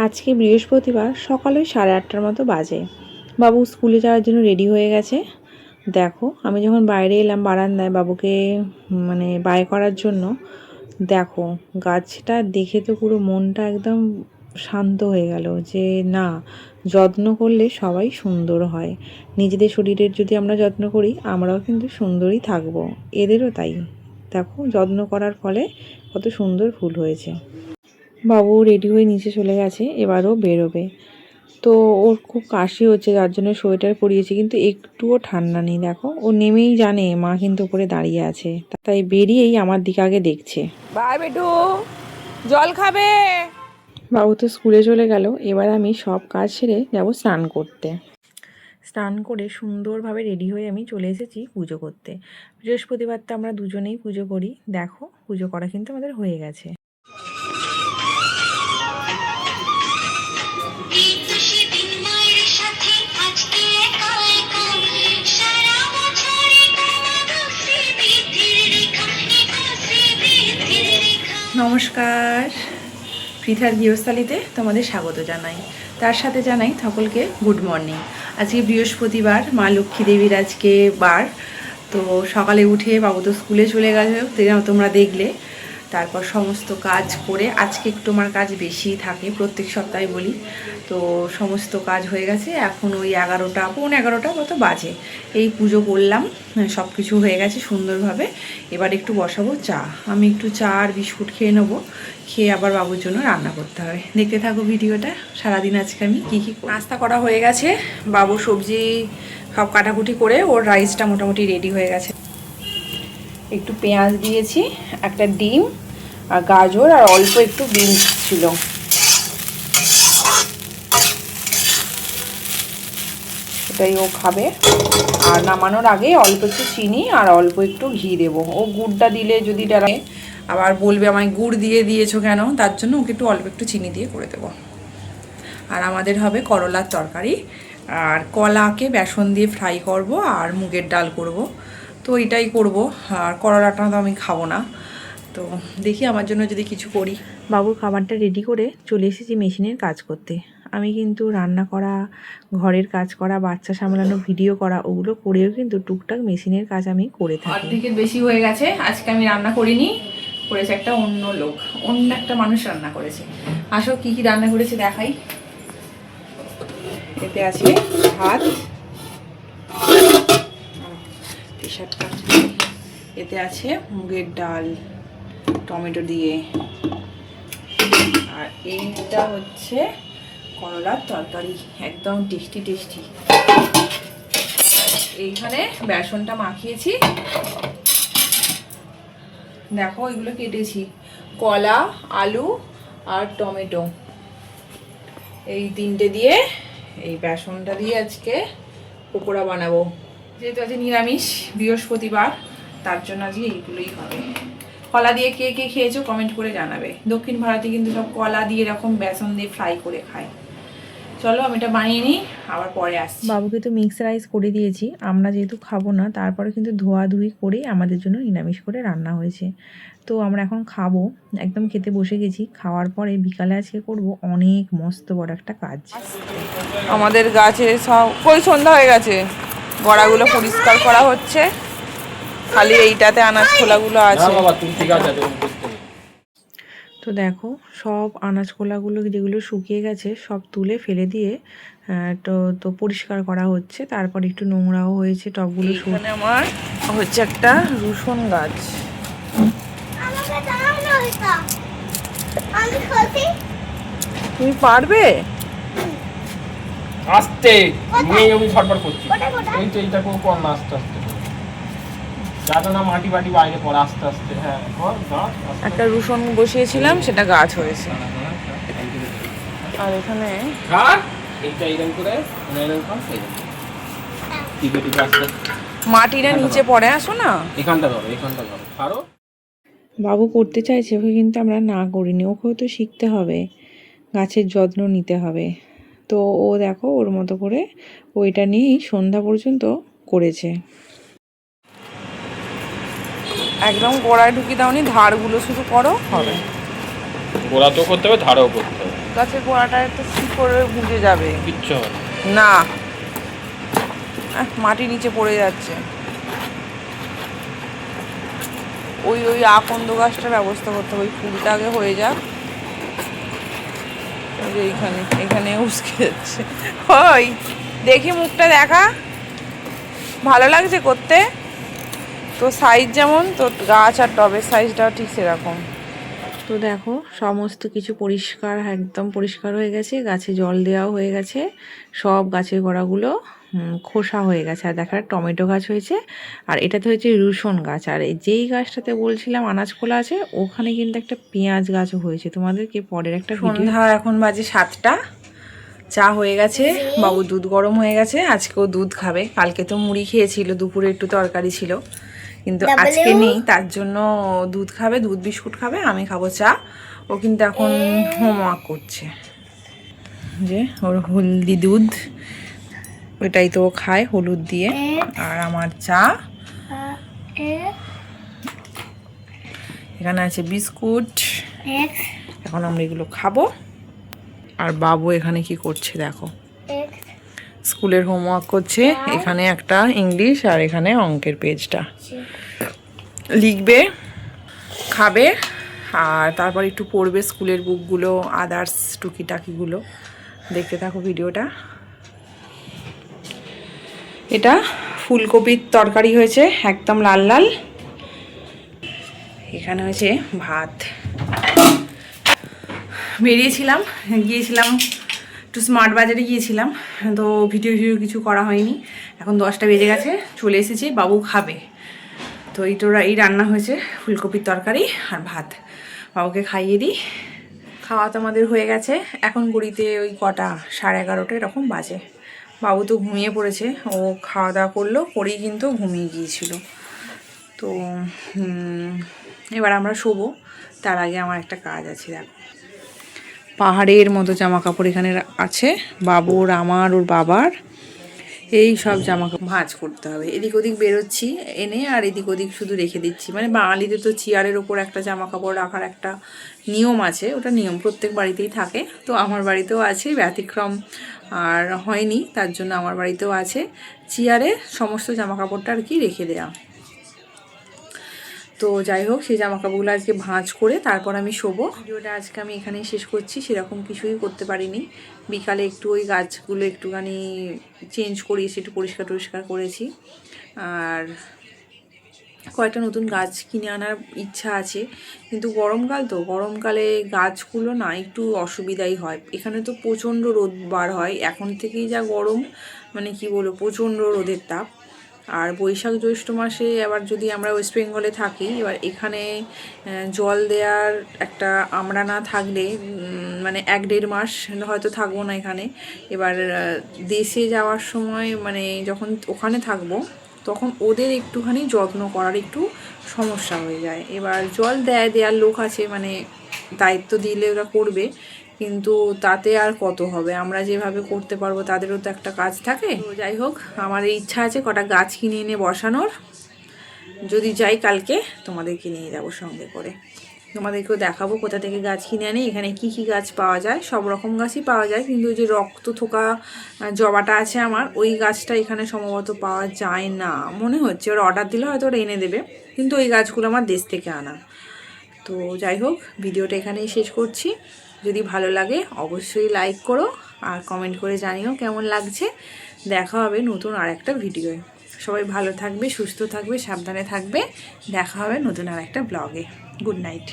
আজকে বৃহস্পতিবার সকালে 8:30টার মতো বাজে। বাবু স্কুলে যাওয়ার জন্য রেডি হয়ে গেছে। দেখো আমি যখন বাইরে এলাম বারান্দায় বাবুকে বাই করার জন্য, দেখো গাছটা দেখে তো পুরো মনটা একদম শান্ত হয়ে গেল যে না, যত্ন করলে সবাই সুন্দর হয়। নিজেদের শরীরের যদি আমরা যত্ন করি আমরাও কিন্তু সুন্দরই থাকবো, এদেরও তাই। দেখো যত্ন করার ফলে কত সুন্দর ফুল হয়েছে। বাবু রেডি হয়ে নিচে চলে গেছে, এবারও বেরোবে। তো ওর খুব কাশি হচ্ছে, যার জন্য সোয়েটার পরিয়েছি, কিন্তু একটুও ঠান্ডা নেই। দেখো ও নেমেই জানে মা কিন্তু উপরে দাঁড়িয়ে আছে, তাই বেরিয়েই আমার দিকে আগে দেখছে। বাই বেটু, জল খাবে? বাবু তো স্কুলে চলে গেল। এবার আমি সব কাজ সেরে যাব স্নান করতে। স্নান করে সুন্দরভাবে রেডি হয়ে আমি চলে এসেছি পুজো করতে। বৃহস্পতিবার তো আমরা দুজনেই পুজো করি। দেখো পুজো করা কিন্তু আমাদের হয়ে গেছে। নমস্কার, পৃথার গৃহস্থালিতে তোমাদের স্বাগত জানাই। তার সাথে জানাই সকলকে গুড মর্নিং। আজকে বৃহস্পতিবার, মা লক্ষ্মী দেবীর আজকে বার। তো সকালে উঠে বাবু তো স্কুলে চলে গেছে, তোমরা দেখলে। তারপর সমস্ত কাজ করে, আজকে একটু আমার কাজ বেশি থাকে, প্রত্যেক সপ্তাহে বলি। তো সমস্ত কাজ হয়ে গেছে, এখন ওই 11টা, পৌনে 11টা মতো বাজে। এই পুজো করলাম, সব কিছু হয়ে গেছে সুন্দরভাবে। এবার একটু বসাবো চা। আমি একটু চা আর বিস্কুট খেয়ে নেবো, খেয়ে আবার বাবুর জন্য রান্না করতে হবে। দেখতে থাকো ভিডিওটা। সারাদিন আজকে আমি কী নাস্তা করা হয়ে গেছে। বাবু সবজি সব কাটাকুটি করে ওর রাইসটা মোটামুটি রেডি হয়ে গেছে। একটু পেঁয়াজ দিয়েছি, একটা ডিম আর গাজর আর অল্প একটু বিনস ছিল। এটাই ও খাবে। আর নামানোর আগে অল্প একটু চিনি আর অল্প একটু ঘি দেবো। ও গুড়টা দিলে যদি ডালে আবার বলবে আমায় গুড় দিয়ে দিয়েছো কেন, তার জন্য ওকে একটু অল্প একটু চিনি দিয়ে করে দেবো। আর আমাদের হবে করলার তরকারি, আর কলাকে বেসন দিয়ে ফ্রাই করব, আর মুগের ডাল করব। তো এটাই করব। আর করলাটা তো আমি খাবো না, তো দেখি আমার জন্য যদি কিছু করি। বাবুর খাবারটা রেডি করে চলে এসেছি মেশিনের কাজ করতে। আমি কিন্তু রান্না করা, ঘরের কাজ করা, বাচ্চা সামলানো, ভিডিও করা, ওগুলো করেও কিন্তু টুকটাক মেশিনের কাজ আমি করে থাকি। অর্ধেকের বেশি হয়ে গেছে। আজকে আমি রান্না করিনি, করেছে একটা অন্য লোক, অন্য একটা মানুষ রান্না করেছে। আসো কি কি রান্না করেছে দেখাই। এতে আছে ভাত, এতে আছে মুগের ডাল টমেটো দিয়ে, আর এইটা হচ্ছে করলার তরকারি, একদম টেস্টি টেস্টি। এইখানে বেসনটা মাখিয়েছি, দেখো এগুলো কেটেছি, কলা, আলু আর টমেটো, এই তিনটে দিয়ে এই বেসনটা দিয়ে আজকে পকোড়া বানাবো। যেহেতু আজকে নিরামিষ বৃহস্পতিবার, তার জন্য আজকে এইগুলোই হবে। কলা দিয়ে কে কে খেয়েছো কমেন্ট করে জানাবে। দক্ষিণ ভারতে কিন্তু সব কলা দিয়ে এরকম বেসন দিয়ে ফ্রাই করে খায়। চলো আমি এটা বানিয়ে নিই, আবার পরে আসছি। বাবুকে তো মিক্স রাইস করে দিয়েছি, আমরা যেহেতু খাবো না, তারপরে কিন্তু ধোয়াধুয়ি করে আমাদের জন্য নিরামিষ করে রান্না হয়েছে। তো আমরা এখন খাবো, একদম খেতে বসে গেছি। খাওয়ার পরে বিকালে আজকে করব অনেক মস্ত বড় একটা কাজ। আমাদের গাছে সব কই সন্ধ্যা হয়ে গেছে, গোড়াগুলো পরিষ্কার করা হচ্ছে, খালি এইটাতে আনাজ খোলাগুলো আছে। তো দেখো সব আনাজ খোলাগুলো যেগুলো শুকিয়ে গেছে সব তুলে ফেলে দিয়ে তো পরিষ্কার করা হচ্ছে। তারপর একটু নোংরাও হয়েছে টবগুলো। এখানে আমার হচ্ছে একটা রসুন গাছ। তুমি পারবে? আস্তে নিয়ে আমি ছটফট করছি। এই তো এইটা কর না, আস্তে আস্তে, যাতে না মাটি বাটি বাইরে পড়ে। আস্তে আস্তে, হ্যাঁ একটা রসুন বসিয়েছিলাম, সেটা গাছ হয়েছে। আর এখানে এইটা এইরকম করে মাটিটা নিচে পড়ে, আসো না এখানটা ধরো, এখানটা ধরো, ছাড়ো। বাবু করতে চাইছে, ওকে কিন্তু আমরা না করিনি। ওকেও তো শিখতে হবে, গাছের যত্ন নিতে হবে। তো ও দেখো ওর মতো করে ওইটা নিয়েই সন্ধ্যা পর্যন্ত করেছে। একদম গোড়ায় ঢুকি দাওনি, ধারগুলো শুধু করো, হবে। গোড়াতেও করতে হবে, ধারেও করতে হবে। গাছের গোড়াটা একটু শিকড়ে বুঝে যাবে। কিচ্ছু হবে না। না, মাটি নিচে পড়ে যাচ্ছে। ওই আকন্দ গাছটার ব্যবস্থা করতে হবে, ওই ফুলটা আগে হয়ে যাক। ওই যে এখানে উস্কে যাচ্ছে। ওই দেখি মুখটা দেখা, ভালো লাগছে করতে। তো সাইজ যেমন তোর গাছ আর টবের সাইজটাও ঠিক সেরকম। তো দেখো সমস্ত কিছু পরিষ্কার, একদম পরিষ্কার হয়ে গেছে, গাছে জল দেওয়াও হয়ে গেছে, সব গাছের গোড়াগুলো খোসা হয়ে গেছে। আর দেখার টমেটো গাছ হয়েছে, আর এটাতে হয়েছে রসুন গাছ। আর যেই গাছটাতে বলছিলাম আনাজ খোলা আছে, ওখানে কিন্তু একটা পেঁয়াজ গাছও হয়েছে, তোমাদেরকে পরের একটা সন্ধ্যা এখন বাজে 7টা, চা হয়ে গেছে, বাবু দুধ গরম হয়ে গেছে, আজকেও দুধ খাবে। কালকে তো মুড়ি খেয়েছিল, দুপুরে একটু তরকারি ছিল, কিন্তু আজকে নেই, তার জন্য দুধ খাবে, দুধ বিস্কুট খাবে, আমি খাবো চা। ও কিন্তু এখন হোমওয়ার্ক করছে, যে ওর হলদি দুধ, ওইটাই তো ও খায় হলুদ দিয়ে। আর আমার চা, এখানে আছে বিস্কুট, এখন আমরা এগুলো খাবো। আর বাবু এখানে কি করছে দেখো, স্কুলের হোমওয়ার্ক করছে। এখানে একটা ইংলিশ আর এখানে অঙ্কের পেজটা লিখবে, খাবে, আর তারপর একটু পড়বে স্কুলের বুকগুলো, আদার্স টুকিটাকিগুলো। দেখতে থাকো ভিডিওটা। এটা ফুলকপির তরকারি হয়েছে, একদম লাল লাল। এখানে হয়েছে ভাত। গিয়েছিলাম একটু স্মার্ট বাজারে গিয়েছিলাম, তো ভিডিও কিছু করা হয়নি। এখন 10টা বেজে গেছে, চলে এসেছি, বাবু খাবে। তো এই রান্না হয়েছে ফুলকপির তরকারি আর ভাত, বাবুকে খাইয়ে দিই। খাওয়া তো আমাদের হয়ে গেছে, এখন ঘড়িতে ওই কটা 11:30 এরকম বাজে। বাবু তো ঘুমিয়ে পড়েছে, ও খাওয়া দাওয়া করলো, করেই কিন্তু ঘুমিয়ে গিয়েছিল। তো এবার আমরা শোবো, তার আগে আমার একটা কাজ আছে। দেখো পাহাড়ের মতো জামা কাপড় এখানে আছে, বাবুর, আমার, ওর বাবার, এই সব জামা কাপড় ভাঁজ করতে হবে। এদিক ওদিক বেরোচ্ছি এনে, আর এদিক ওদিক শুধু রেখে দিচ্ছি। মানে বাঙালিদের তো চেয়ারের ওপর একটা জামা কাপড় রাখার একটা নিয়ম আছে, ওটা নিয়ম প্রত্যেক বাড়িতেই থাকে, তো আমার বাড়িতেও আছে, ব্যতিক্রম আর হয়নি, তার জন্য আমার বাড়িতেও আছে চেয়ারে সমস্ত জামা কাপড়টা আর কি রেখে দেয়া। তো যাই হোক, সেই জামা কাপড়গুলো আজকে ভাঁজ করে তারপর আমি শোবো। ভিডিওটা আজকে আমি এখানেই শেষ করছি, সেরকম কিছুই করতে পারিনি। বিকালে একটু ওই গাছগুলো একটুখানি চেঞ্জ করিয়েছি, একটু পরিষ্কার করেছি, আর কয়েকটা নতুন গাছ কিনে আনার ইচ্ছা আছে। কিন্তু গরমকাল তো, গরমকালে গাছগুলো না একটু অসুবিধাই হয়। এখানে তো প্রচণ্ড রোদ বার হয়, এখন থেকেই যা গরম, মানে কি বলবো, প্রচণ্ড রোদের তাপ। আর বৈশাখ জ্যৈষ্ঠ মাসে আবার যদি আমরা ওয়েস্ট বেঙ্গলে থাকি, এবার এখানে জল দেওয়ার একটা আমরা না থাকলে মানে 1-1.5 মাস হয়তো থাকবো না এখানে। এবার দেশে যাওয়ার সময় মানে যখন ওখানে থাকবো, তখন ওদের একটুখানি যত্ন করার একটু সমস্যা হয়ে যায়। এবার জল দেওয়ার লোক আছে, মানে দায়িত্ব দিলে ওরা করবে, কিন্তু তাতে আর কত হবে, আমরা যেভাবে করতে পারবো তাদেরও তো একটা কাজ থাকে। তো যাই হোক, আমার ইচ্ছা আছে কটা গাছ কিনে এনে বসানোর, যদি যাই কালকে তোমাদেরকে নিয়ে যাবো সঙ্গে করে, তোমাদেরকেও দেখাবো কোথা থেকে গাছ কিনে আনি। এখানে কি কি গাছ পাওয়া যায়, সব রকম গাছই পাওয়া যায়, কিন্তু ওই যে রক্ত থোকা জবাটা আছে আমার, ওই গাছটা এখানে সম্ভবত পাওয়া যায় না মনে হচ্ছে। ওরা অর্ডার দিলে হয়তো ওরা এনে দেবে, কিন্তু ওই গাছগুলো আমার দেশ থেকে আনা। তো যাই হোক, ভিডিওটা এখানেই শেষ করছি। যদি ভালো লাগে অবশ্যই লাইক করো, আর কমেন্ট করে জানিও কেমন লাগছে। দেখা হবে নতুন আর একটা ভিডিওয়। সবাই ভালো থাকবে, সুস্থ থাকবে, সাবধানে থাকবে। দেখা হবে নতুন আর একটা ব্লগে। Good night.